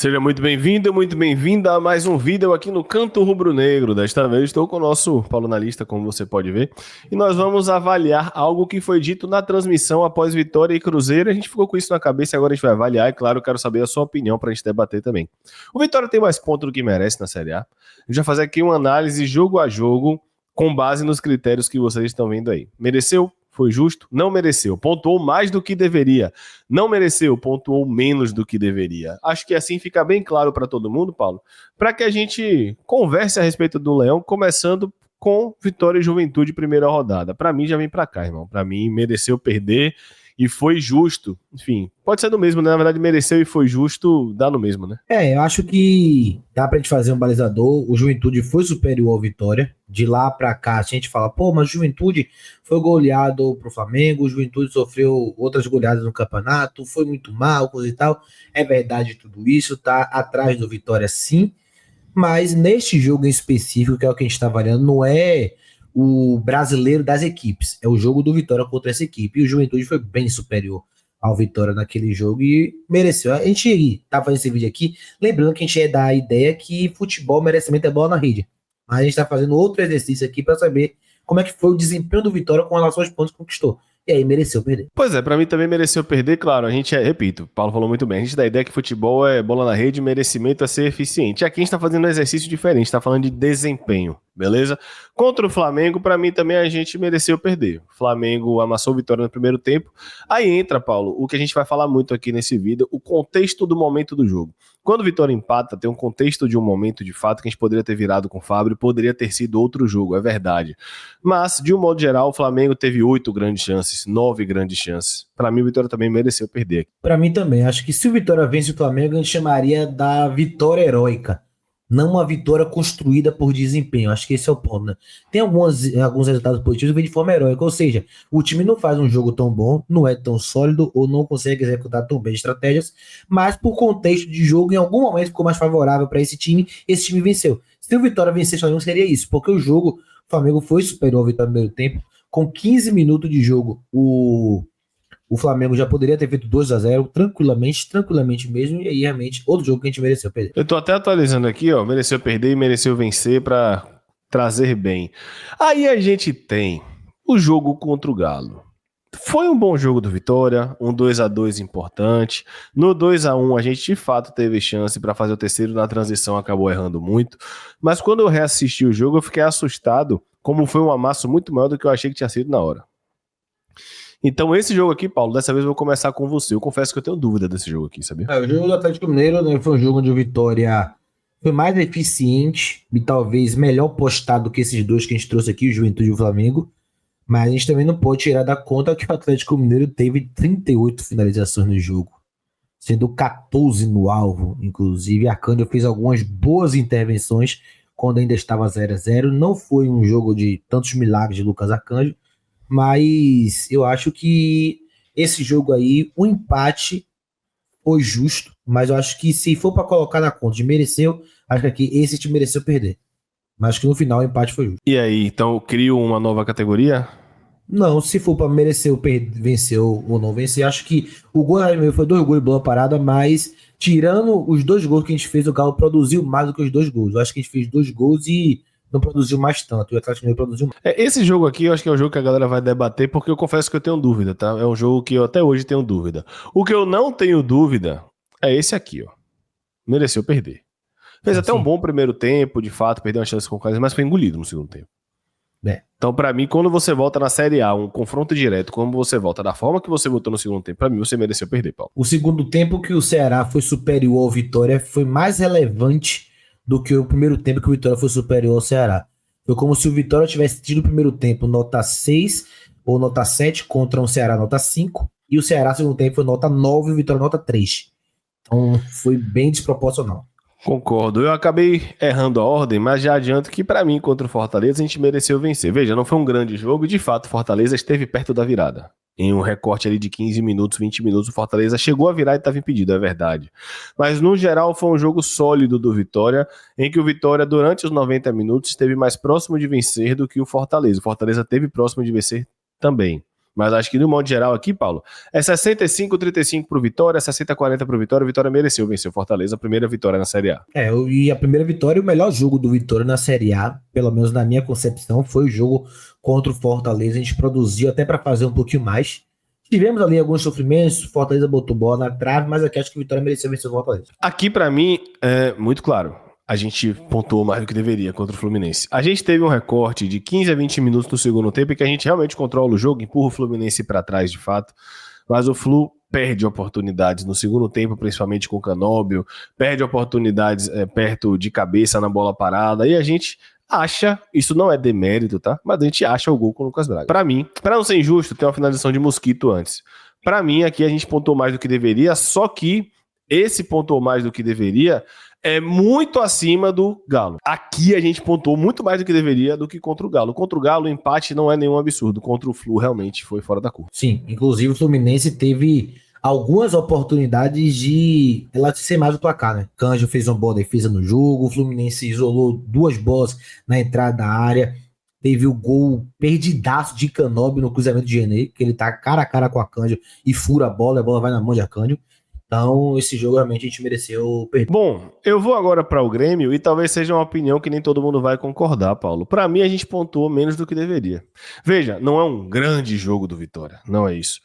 Seja muito bem-vinda a mais um vídeo aqui no Canto Rubro-Negro. Desta vez estou com o nosso Paulo Analista, como você pode ver, e nós vamos avaliar algo que foi dito na transmissão após Vitória e Cruzeiro. A gente ficou com isso na cabeça e agora a gente vai avaliar. E claro, eu quero saber a sua opinião para a gente debater também. O Vitória tem mais pontos do que merece na Série A. A gente vai fazer aqui uma análise jogo a jogo com base nos critérios que vocês estão vendo aí. Mereceu? Foi justo? Não mereceu. Pontuou mais do que deveria. Não mereceu. Pontuou menos do que deveria. Acho que assim fica bem claro para todo mundo, Paulo, para que a gente converse a respeito do Leão, começando com Vitória e Juventude primeira rodada. Para mim já vem para cá, irmão. Para mim mereceu perder e foi justo. Enfim, pode ser do mesmo, né? Na verdade mereceu e foi justo, dá no mesmo, né? Eu acho que dá pra gente fazer um balizador. O Juventude foi superior ao Vitória. De lá pra cá, a gente fala, pô, mas o Juventude foi goleado pro Flamengo, o Juventude sofreu outras goleadas no campeonato, foi muito mal, coisa e tal. É verdade tudo isso, tá atrás do Vitória sim, mas neste jogo em específico, que é o que a gente tá avaliando, não é o brasileiro das equipes, é o jogo do Vitória contra essa equipe. E o Juventude foi bem superior ao Vitória naquele jogo e mereceu. A gente tá fazendo esse vídeo aqui, lembrando que a gente é da ideia que futebol merecimento é bola na rede. Mas a gente tá fazendo outro exercício aqui para saber como é que foi o desempenho do Vitória com relação aos pontos que conquistou. E aí, mereceu perder. Pois é, pra mim também mereceu perder, claro. A gente repito, o Paulo falou muito bem. A gente dá a ideia que futebol é bola na rede, merecimento é ser eficiente. Aqui a gente tá fazendo um exercício diferente, tá falando de desempenho, beleza? Contra o Flamengo, pra mim também a gente mereceu perder. O Flamengo amassou a Vitória no primeiro tempo. Aí entra, Paulo, o que a gente vai falar muito aqui nesse vídeo, o contexto do momento do jogo. Quando o Vitória empata, tem um contexto de um momento de fato que a gente poderia ter virado com o Fábio, poderia ter sido outro jogo, é verdade. Mas, de um modo geral, o Flamengo teve 8 grandes chances, 9 grandes chances. Para mim, o Vitória também mereceu perder. Para mim também. Acho que se o Vitória vence o Flamengo, a gente chamaria da vitória heróica. Não uma vitória construída por desempenho. Acho que esse é o ponto, né? Tem alguns resultados positivos que vêm de forma heróica. Ou seja, o time não faz um jogo tão bom, não é tão sólido ou não consegue executar tão bem estratégias, mas por contexto de jogo, em algum momento ficou mais favorável para esse time venceu. Se o Vitória vencer o Flamengo, seria isso, porque o jogo, o Flamengo foi superior ao Vitória no primeiro tempo. Com 15 minutos de jogo, o Flamengo já poderia ter feito 2-0 tranquilamente mesmo, e aí realmente outro jogo que a gente mereceu perder. Eu tô até atualizando aqui, ó, mereceu perder e mereceu vencer para trazer bem. Aí a gente tem o jogo contra o Galo. Foi um bom jogo do Vitória, um 2-2 importante. No 2-1 a gente de fato teve chance para fazer o terceiro, na transição acabou errando muito. Mas quando eu reassisti o jogo eu fiquei assustado, como foi um amasso muito maior do que eu achei que tinha sido na hora. Então esse jogo aqui, Paulo, dessa vez eu vou começar com você. Eu confesso que eu tenho dúvida desse jogo aqui, sabia? O jogo do Atlético Mineiro, né, foi um jogo onde o Vitória foi mais eficiente e talvez melhor postado que esses dois que a gente trouxe aqui, o Juventude e o Flamengo. Mas a gente também não pode tirar da conta que o Atlético Mineiro teve 38 finalizações no jogo, sendo 14 no alvo. Inclusive, a Cândido fez algumas boas intervenções quando ainda estava 0-0. Não foi um jogo de tantos milagres de Lucas Arcanjo, mas eu acho que esse jogo aí, o empate foi justo, mas eu acho que se for para colocar na conta de mereceu, acho que aqui esse time mereceu perder. Mas acho que no final o empate foi justo. E aí, então eu crio uma nova categoria? Não, se for para merecer vencer ou não vencer, acho que o gol foi 2 gols e boa parada, mas tirando os 2 gols que a gente fez, o Galo produziu mais do que os 2 gols. Eu acho que a gente fez 2 gols e não produziu mais tanto. O Atlético Mineiro produziu mais. Esse jogo aqui eu acho que é o jogo que a galera vai debater, porque eu confesso que eu tenho dúvida, tá? É um jogo que eu até hoje tenho dúvida. O que eu não tenho dúvida é esse aqui, ó. Mereceu perder. Fez até um bom primeiro tempo, de fato, perdeu uma chance com o Caio, mas foi engolido no segundo tempo. Então, pra mim, quando você volta na Série A, um confronto direto, como você volta da forma que você votou no segundo tempo, pra mim, você mereceu perder, Paulo. O segundo tempo que o Ceará foi superior ao Vitória foi mais relevante do que o primeiro tempo que o Vitória foi superior ao Ceará. Foi como se o Vitória tivesse tido o primeiro tempo nota 6 ou nota 7 contra o Ceará nota 5, e o Ceará no segundo tempo foi nota 9 e o Vitória nota 3. Então foi bem desproporcional. Concordo, eu acabei errando a ordem, mas já adianto que pra mim, contra o Fortaleza, a gente mereceu vencer. Veja, não foi um grande jogo, de fato, o Fortaleza esteve perto da virada. Em um recorte ali de 15 minutos, 20 minutos, o Fortaleza chegou a virar e estava impedido, é verdade. Mas, no geral, foi um jogo sólido do Vitória, em que o Vitória, durante os 90 minutos, esteve mais próximo de vencer do que o Fortaleza. O Fortaleza esteve próximo de vencer também. Mas acho que, no modo geral aqui, Paulo, é 65-35 pro Vitória, 60-40 pro Vitória. O Vitória mereceu vencer o Fortaleza, a primeira vitória na Série A. E a primeira vitória, o melhor jogo do Vitória na Série A, pelo menos na minha concepção, foi o jogo contra o Fortaleza. A gente produziu até para fazer um pouquinho mais. Tivemos ali alguns sofrimentos, o Fortaleza botou bola na trave, mas aqui acho que o Vitória mereceu vencer o Fortaleza. Aqui, para mim, é muito claro. A gente pontuou mais do que deveria contra o Fluminense. A gente teve um recorte de 15 a 20 minutos no segundo tempo em que a gente realmente controla o jogo, empurra o Fluminense para trás de fato, mas o Flu perde oportunidades no segundo tempo, principalmente com o Canóbio, perde oportunidades perto de cabeça na bola parada, e a gente acha, isso não é demérito, tá? Mas a gente acha o gol com o Lucas Braga. Para mim, para não ser injusto, tem uma finalização de Mosquito antes. Para mim, aqui a gente pontuou mais do que deveria, só que esse pontuou mais do que deveria é muito acima do Galo. Aqui a gente pontuou muito mais do que deveria do que contra o Galo. Contra o Galo, o empate não é nenhum absurdo. Contra o Flu, realmente foi fora da curva. Sim, inclusive o Fluminense teve algumas oportunidades de elasticer mais o placar, né? Cândido fez uma boa defesa no jogo, o Fluminense isolou 2 bolas na entrada da área, teve o gol perdidaço de Canóbio no cruzamento de Genê, que ele tá cara a cara com a Cândido e fura a bola vai na mão de Cândido. Então, esse jogo realmente a gente mereceu perder. Bom, eu vou agora para o Grêmio e talvez seja uma opinião que nem todo mundo vai concordar, Paulo. Para mim, a gente pontuou menos do que deveria. Veja, não é um grande jogo do Vitória, não é isso.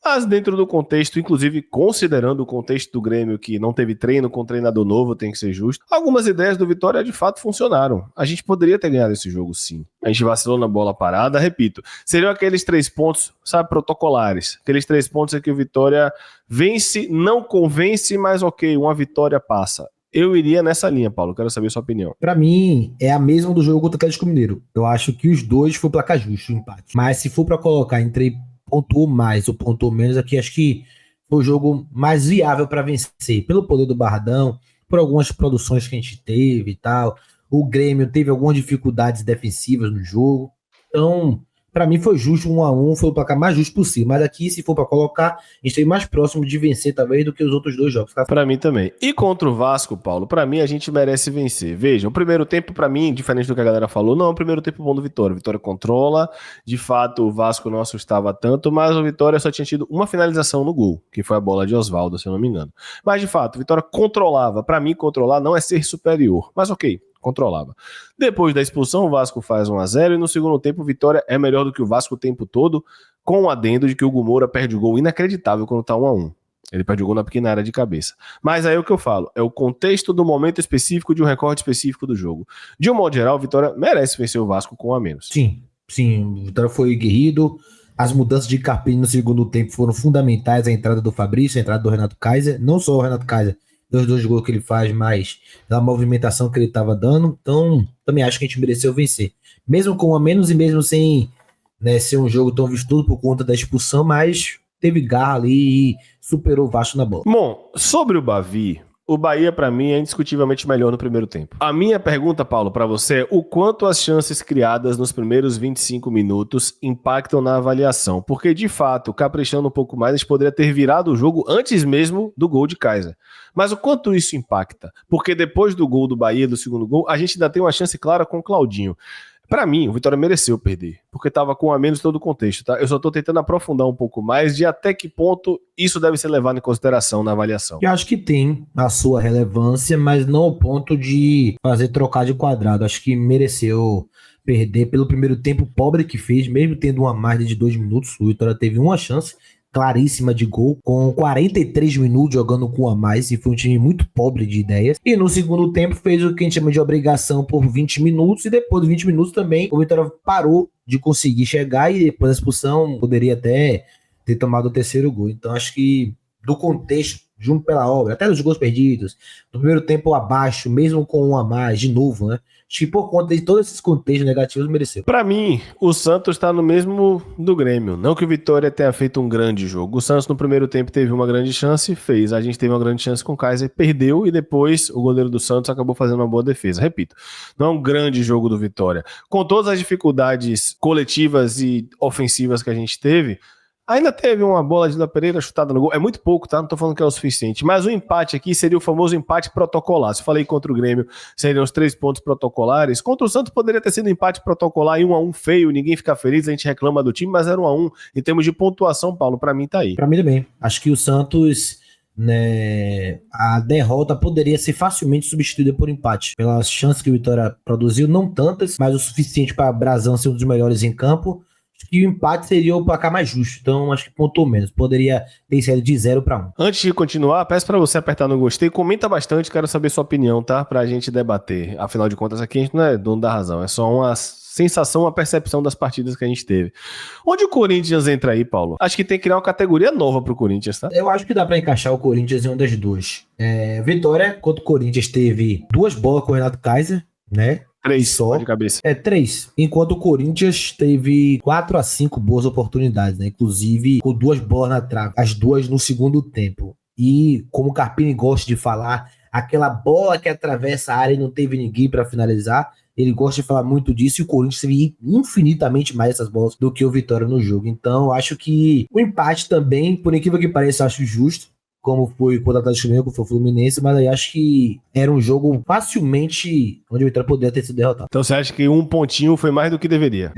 Mas dentro do contexto, inclusive considerando o contexto do Grêmio, que não teve treino com treinador novo, tem que ser justo, algumas ideias do Vitória de fato funcionaram. A gente poderia ter ganhado esse jogo sim. A gente vacilou na bola parada, repito, seriam aqueles 3 pontos, sabe, protocolares. Aqueles 3 pontos em que o Vitória vence, não convence, mas ok, uma vitória passa. Eu iria nessa linha, Paulo, quero saber a sua opinião. Pra mim, é a mesma do jogo contra o Atlético Mineiro. Eu acho que os dois foi placar justo, o empate. Mas se for pra colocar entre pontuou mais ou pontuou menos, aqui acho que foi o jogo mais viável para vencer, pelo poder do Barradão, por algumas produções que a gente teve e tal. O Grêmio teve algumas dificuldades defensivas no jogo. Então, para mim foi justo, 1-1, foi o placar mais justo possível. Mas aqui, se for para colocar, a gente esteve mais próximo de vencer talvez do que os outros 2 jogos. Para mim também. E contra o Vasco, Paulo, para mim a gente merece vencer. Veja, o primeiro tempo para mim, diferente do que a galera falou, não é o primeiro tempo bom do Vitória. O Vitória controla, de fato o Vasco não assustava tanto, mas o Vitória só tinha tido uma finalização no gol, que foi a bola de Oswaldo, se eu não me engano. Mas de fato, o Vitória controlava. Para mim, controlar não é ser superior, mas ok, controlava. Depois da expulsão, o Vasco faz 1-0 e no segundo tempo o Vitória é melhor do que o Vasco o tempo todo, com o adendo de que o Hugo Moura perde o gol inacreditável quando tá 1-1. Ele perde o gol na pequena área de cabeça. Mas aí é o que eu falo, é o contexto do momento específico de um recorde específico do jogo. De um modo geral, o Vitória merece vencer o Vasco com 1 a menos. Sim, o Vitória foi guerrido. As mudanças de Carpini no segundo tempo foram fundamentais, a entrada do Fabrício, a entrada do Renato Kaiser, não só o Renato Kaiser, dos 2 gols que ele faz, mas da movimentação que ele estava dando. Então, também acho que a gente mereceu vencer. Mesmo com 1 a menos e mesmo sem, né, ser um jogo tão vistoso por conta da expulsão, mas teve garra ali e superou o Vasco na bola. Bom, sobre o Bavi, o Bahia para mim é indiscutivelmente melhor no primeiro tempo. A minha pergunta, Paulo, para você é o quanto as chances criadas nos primeiros 25 minutos impactam na avaliação? Porque, de fato, caprichando um pouco mais, a gente poderia ter virado o jogo antes mesmo do gol de Kaiser. Mas o quanto isso impacta? Porque depois do gol do Bahia, do segundo gol, a gente ainda tem uma chance clara com o Claudinho. Para mim, o Vitória mereceu perder, porque estava com 1 a menos todo o contexto, tá? Eu só estou tentando aprofundar um pouco mais de até que ponto isso deve ser levado em consideração na avaliação. Eu acho que tem a sua relevância, mas não ao ponto de fazer trocar de quadrado. Acho que mereceu perder pelo primeiro tempo pobre que fez, mesmo tendo uma margem de 2 minutos. O Vitória teve uma chance claríssima de gol, com 43 minutos jogando com a mais, e foi um time muito pobre de ideias. E no segundo tempo fez o que a gente chama de obrigação por 20 minutos, e depois de 20 minutos também o Vitória parou de conseguir chegar, e depois da expulsão poderia até ter tomado o 3º gol. Então acho que do contexto, junto pela obra, até dos gols perdidos, no primeiro tempo abaixo, mesmo com 1 a mais, de novo, né? Acho que por conta de todos esses contextos negativos, mereceu. Para mim, o Santos está no mesmo do Grêmio. Não que o Vitória tenha feito um grande jogo. O Santos no primeiro tempo teve uma grande chance, fez. A gente teve uma grande chance com o Kaiser, perdeu, e depois o goleiro do Santos acabou fazendo uma boa defesa. Repito, não é um grande jogo do Vitória. Com todas as dificuldades coletivas e ofensivas que a gente teve, Ainda teve uma bola de Léo Pereira chutada no gol. É muito pouco, tá? Não tô falando que é o suficiente. Mas o empate aqui seria o famoso empate protocolar. Se eu falei contra o Grêmio, seriam os 3 pontos protocolares. Contra o Santos poderia ter sido um empate protocolar e 1-1 feio, ninguém fica feliz, a gente reclama do time, mas era 1-1. Em termos de pontuação, Paulo, pra mim tá aí. Pra mim também. Acho que o Santos, né, a derrota poderia ser facilmente substituída por empate. Pelas chances que o Vitória produziu, não tantas, mas o suficiente para Brasão ser um dos melhores em campo. Acho que o empate seria o placar mais justo. Então, acho que pontuou menos. Poderia ter sido de 0-1. Antes de continuar, peço pra você apertar no gostei, comenta bastante, quero saber sua opinião, tá? Pra gente debater. Afinal de contas, aqui a gente não é dono da razão, é só uma sensação, uma percepção das partidas que a gente teve. Onde o Corinthians entra aí, Paulo? Acho que tem que criar uma categoria nova pro Corinthians, tá? Eu acho que dá para encaixar o Corinthians em uma das duas. Vitória contra o Corinthians teve 2 bolas com o Renato Kaiser, né? 3 só. de cabeça. 3. Enquanto o Corinthians teve 4 a 5 boas oportunidades, né? Inclusive com 2 bolas na trave, as 2 no segundo tempo. E como o Carpini gosta de falar, aquela bola que atravessa a área e não teve ninguém para finalizar, ele gosta de falar muito disso, e o Corinthians teve infinitamente mais essas bolas do que o Vitória no jogo. Então, acho que o empate também, por incrível que pareça, acho justo, como foi contra o Atlético Mineiro, como foi o Fluminense, mas aí acho que era um jogo facilmente onde o Vitória poderia ter sido derrotado. Então você acha que um pontinho foi mais do que deveria?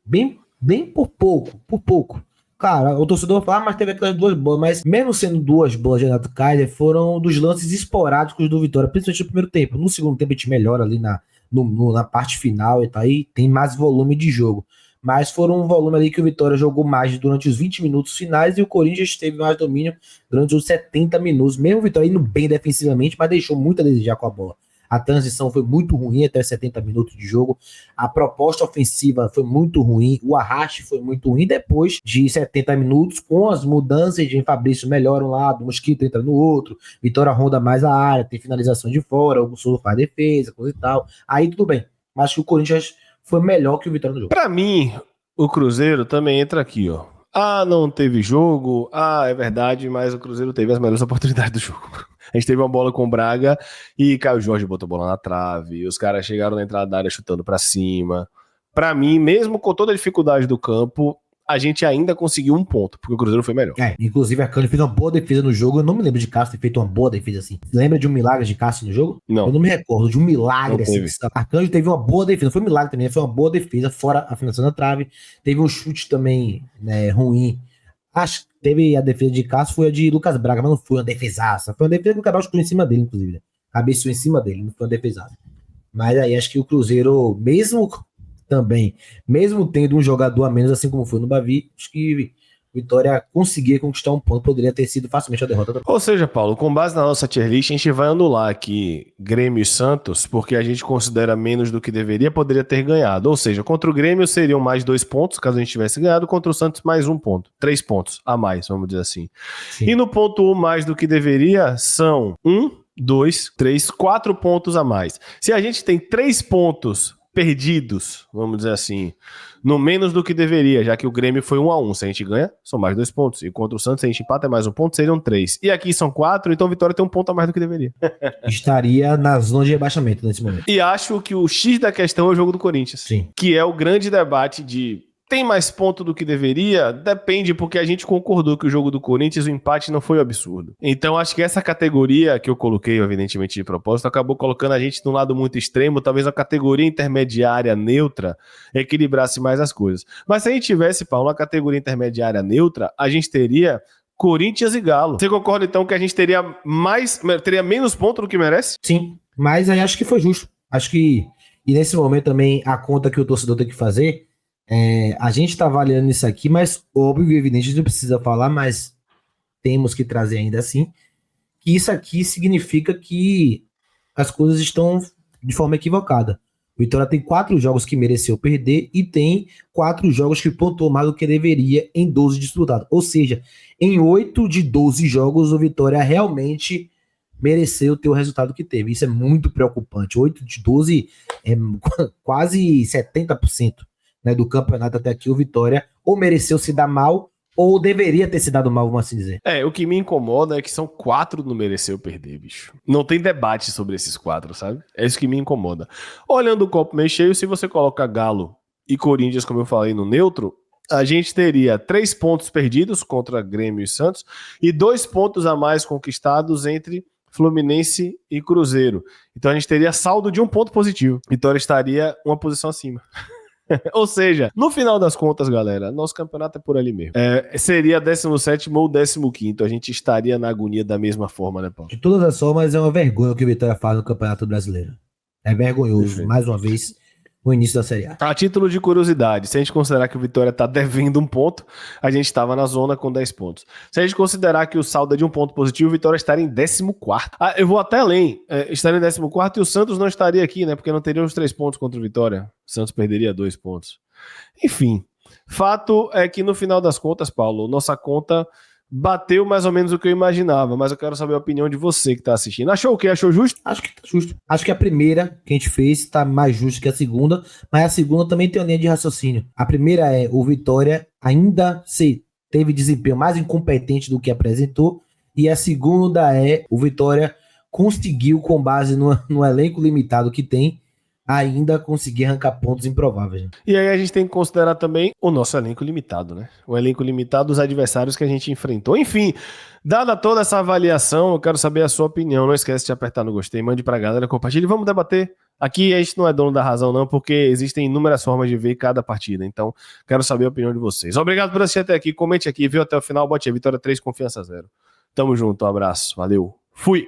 Bem por pouco. Cara, o torcedor vai falar, mas teve aquelas 2 bolas, mas mesmo sendo 2 bolas de Renato Kaiser, foram dos lances esporádicos do Vitória, principalmente no primeiro tempo. No segundo tempo a gente melhora ali na parte final e tá aí, tem mais volume de jogo. Mas foram um volume ali que o Vitória jogou mais durante os 20 minutos finais e o Corinthians teve mais domínio durante os 70 minutos. Mesmo o Vitória indo bem defensivamente, mas deixou muito a desejar com a bola. A transição foi muito ruim até 70 minutos de jogo. A proposta ofensiva foi muito ruim. O arraste foi muito ruim. Depois de 70 minutos, com as mudanças de Fabrício melhora um lado, o Mosquito entra no outro, Vitória ronda mais a área, tem finalização de fora, o Sul faz defesa, coisa e tal. Aí tudo bem. Mas que o Corinthians foi melhor que o Vitória no jogo. Pra mim, o Cruzeiro também entra aqui, ó. Não teve jogo. É verdade, mas o Cruzeiro teve as melhores oportunidades do jogo. A gente teve uma bola com o Braga e Caio Jorge botou a bola na trave. E os caras chegaram na entrada da área chutando pra cima. Pra mim, mesmo com toda a dificuldade do campo, a gente ainda conseguiu um ponto, porque o Cruzeiro foi melhor. Inclusive a Cândido fez uma boa defesa no jogo. Eu não me lembro de Cássio ter feito uma boa defesa assim. Você lembra de um milagre de Cássio no jogo? Não. Eu não me recordo de um milagre assim. A Cândido teve uma boa defesa. Não foi um milagre também, foi uma boa defesa, fora a finalização da trave. Teve um chute também, né, ruim. Acho que teve a defesa de Cássio, foi a de Lucas Braga, mas não foi uma defesaça. Foi uma defesa que o Cabral chutou em cima dele, inclusive. Né? Cabeceou em cima dele, não foi uma defesaça. Mas aí acho que o Cruzeiro, mesmo tendo um jogador a menos, assim como foi no Bavi, acho que Vitória conseguia conquistar um ponto, poderia ter sido facilmente a derrota. Ou seja, Paulo, com base na nossa tier list, a gente vai anular aqui Grêmio e Santos, porque a gente considera menos do que deveria, poderia ter ganhado. Ou seja, contra o Grêmio seriam mais 2 pontos, caso a gente tivesse ganhado, contra o Santos mais 1 ponto. 3 pontos a mais, vamos dizer assim. Sim. E no ponto 1 mais do que deveria, são 1, 2, 3, 4 pontos a mais. Se a gente tem 3 pontos perdidos, vamos dizer assim, no menos do que deveria, já que o Grêmio foi 1-1. Se a gente ganha, são mais 2 pontos. E contra o Santos, se a gente empata, é mais 1 ponto, seriam 3. E aqui são 4, então a Vitória tem 1 ponto a mais do que deveria. Estaria na zona de rebaixamento nesse momento. E acho que o X da questão é o jogo do Corinthians. Sim. Que é o grande debate de tem mais ponto do que deveria? Depende, porque a gente concordou que o jogo do Corinthians, o empate não foi um absurdo. Então acho que essa categoria que eu coloquei, evidentemente de propósito, acabou colocando a gente num lado muito extremo, talvez a categoria intermediária neutra equilibrasse mais as coisas. Mas se a gente tivesse, Paulo, uma categoria intermediária neutra, a gente teria Corinthians e Galo. Você concorda então que a gente teria menos ponto do que merece? Sim, mas aí acho que foi justo. Acho que, e nesse momento também, a conta que o torcedor tem que fazer, a gente tá avaliando isso aqui, mas óbvio e evidente, a gente não precisa falar, mas temos que trazer ainda assim, que isso aqui significa que as coisas estão de forma equivocada. O Vitória tem 4 jogos que mereceu perder e tem 4 jogos que pontuou mais do que deveria em 12 disputados. Ou seja, em 8 de 12 jogos, o Vitória realmente mereceu ter o resultado que teve. Isso é muito preocupante. 8 de 12 é quase 70%, né, do campeonato até aqui. O Vitória ou mereceu se dar mal ou deveria ter se dado mal, vamos assim dizer. O que me incomoda é que são 4 não mereceu perder, bicho. Não tem debate sobre esses 4, sabe? É isso que me incomoda. Olhando o copo meio cheio, se você coloca Galo e Corinthians, como eu falei, no neutro, a gente teria 3 pontos perdidos contra Grêmio e Santos e 2 pontos a mais conquistados entre Fluminense e Cruzeiro. Então a gente teria saldo de 1 ponto positivo. Vitória estaria uma posição acima. Ou seja, no final das contas, galera, nosso campeonato é por ali mesmo. Seria 17º ou 15º. A gente estaria na agonia da mesma forma, né, Paulo? De todas as formas, é uma vergonha o que o Vitória faz no Campeonato Brasileiro. É vergonhoso, Perfeito. mais uma vez, o início da Série A. A título de curiosidade, se a gente considerar que o Vitória está devendo 1 ponto, a gente estava na zona com 10 pontos. Se a gente considerar que o saldo é de 1 ponto positivo, o Vitória estaria em 14º. Eu vou até além, estaria em 14º e o Santos não estaria aqui, né? Porque não teria os 3 pontos contra o Vitória. O Santos perderia 2 pontos. Enfim, fato é que no final das contas, Paulo, nossa conta bateu mais ou menos o que eu imaginava, mas eu quero saber a opinião de você que está assistindo. Achou o quê? Achou justo? Acho que tá justo. Acho que a primeira que a gente fez tá mais justa que a segunda, mas a segunda também tem uma linha de raciocínio. A primeira é o Vitória ainda teve desempenho mais incompetente do que apresentou, e a segunda é o Vitória conseguiu, com base no elenco limitado que tem, ainda conseguir arrancar pontos improváveis. E aí a gente tem que considerar também o nosso elenco limitado, né? O elenco limitado dos adversários que a gente enfrentou. Enfim, dada toda essa avaliação, eu quero saber a sua opinião. Não esquece de apertar no gostei, mande pra galera, compartilhe. Vamos debater. Aqui a gente não é dono da razão não, porque existem inúmeras formas de ver cada partida. Então, quero saber a opinião de vocês. Obrigado por assistir até aqui. Comente aqui, viu até o final. Bote a Vitória 3, confiança 0. Tamo junto, um abraço. Valeu. Fui!